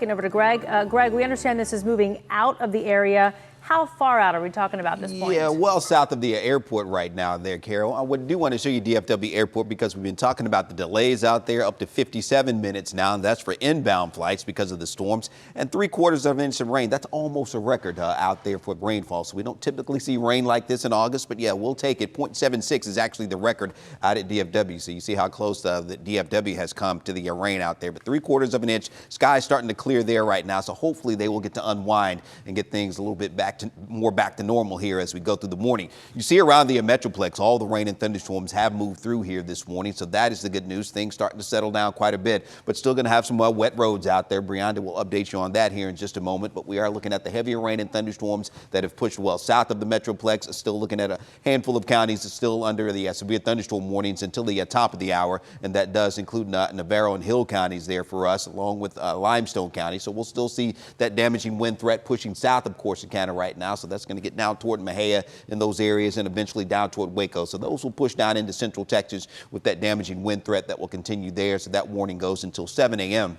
getting over to Greg. Greg, we understand this is moving out of the area. How far out are we talking about at this point? Yeah, well south of the airport right now there, Carol. I do want to show you DFW Airport because we've been talking about the delays out there, up to 57 minutes now, and that's for inbound flights because of the storms, and 3/4 of an inch of rain. That's almost a record out there for rainfall. So we don't typically see rain like this in August, but yeah, we'll take it. 0.76 is actually the record out at DFW. So you see how close the DFW has come to the rain out there, but 3/4 of an inch. Sky's starting to clear there right now, so hopefully they will get to unwind and get things a little bit more back to normal here as we go through the morning. You see around the Metroplex, all the rain and thunderstorms have moved through here this morning, so that is the good news. Things starting to settle down quite a bit, but still going to have some wet roads out there. Brianda will update you on that here in just a moment, but we are looking at the heavier rain and thunderstorms that have pushed well south of the Metroplex. Still looking at a handful of counties that's still under the severe thunderstorm warnings until the top of the hour, and that does include Navarro and Hill counties there for us, along with Limestone County. So we'll still see that damaging wind threat pushing south of Corsicana right now. So that's going to get down toward Mejia in those areas and eventually down toward Waco. So those will push down into central Texas with that damaging wind threat that will continue there. So that warning goes until 7 a.m.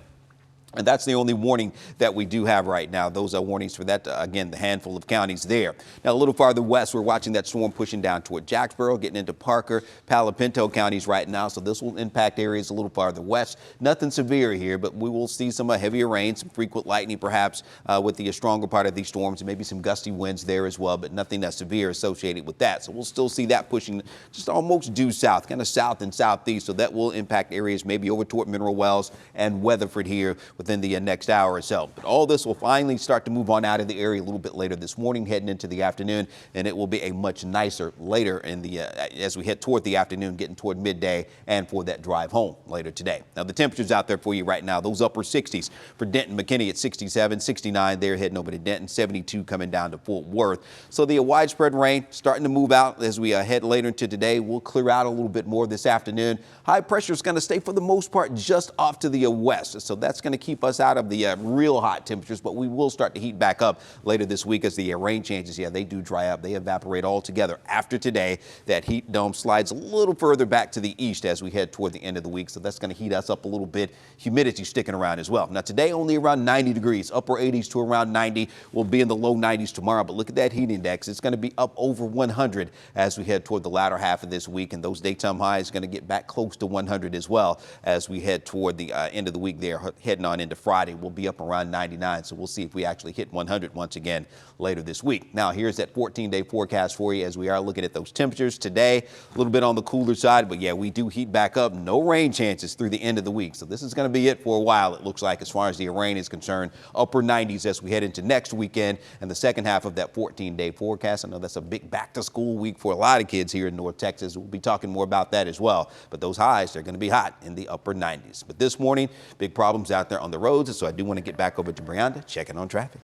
And that's the only warning that we do have right now. Those are warnings for that, again, the handful of counties there. Now, a little farther west, we're watching that storm pushing down toward Jacksboro, getting into Parker, Palo Pinto counties right now. So this will impact areas a little farther west. Nothing severe here, but we will see some heavier rain, some frequent lightning perhaps with the stronger part of these storms, and maybe some gusty winds there as well, but nothing that's severe associated with that. So we'll still see that pushing just almost due south, kind of south and southeast. So that will impact areas maybe over toward Mineral Wells and Weatherford here within the next hour or so. But all this will finally start to move on out of the area a little bit later this morning, heading into the afternoon, and it will be a much nicer later in the as we head toward the afternoon, getting toward midday and for that drive home later today. Now the temperatures out there for you right now, those upper 60s for Denton, McKinney at 67, 69 there heading over to Denton, 72 coming down to Fort Worth. So the widespread rain starting to move out as we head later into today. We'll clear out a little bit more this afternoon. High pressure is going to stay for the most part just off to the west, so that's going to keep us out of the real hot temperatures, but we will start to heat back up later this week as the rain changes. Yeah, they do dry up. They evaporate altogether after today. That heat dome slides a little further back to the east as we head toward the end of the week, so that's going to heat us up a little bit. Humidity sticking around as well. Now today only around 90 degrees, upper 80s to around 90. We'll be in the low 90s tomorrow, but look at that heat index. It's going to be up over 100 as we head toward the latter half of this week, and those daytime highs are going to get back close to 100 as well as we head toward the end of the week there, heading on into Friday. We'll be up around 99, so we'll see if we actually hit 100 once again later this week. Now here's that 14-day forecast for you as we are looking at those temperatures today. A little bit on the cooler side, but yeah, we do heat back up. No rain chances through the end of the week, so this is going to be it for a while, it looks like, as far as the rain is concerned. Upper 90s as we head into next weekend and the second half of that 14-day forecast. I know that's a big back-to-school week for a lot of kids here in North Texas. We'll be talking more about that as well, but those highs, they're going to be hot in the upper 90s. But this morning, big problems out there on the roads, so I do want to get back over to Brianda, checking on traffic.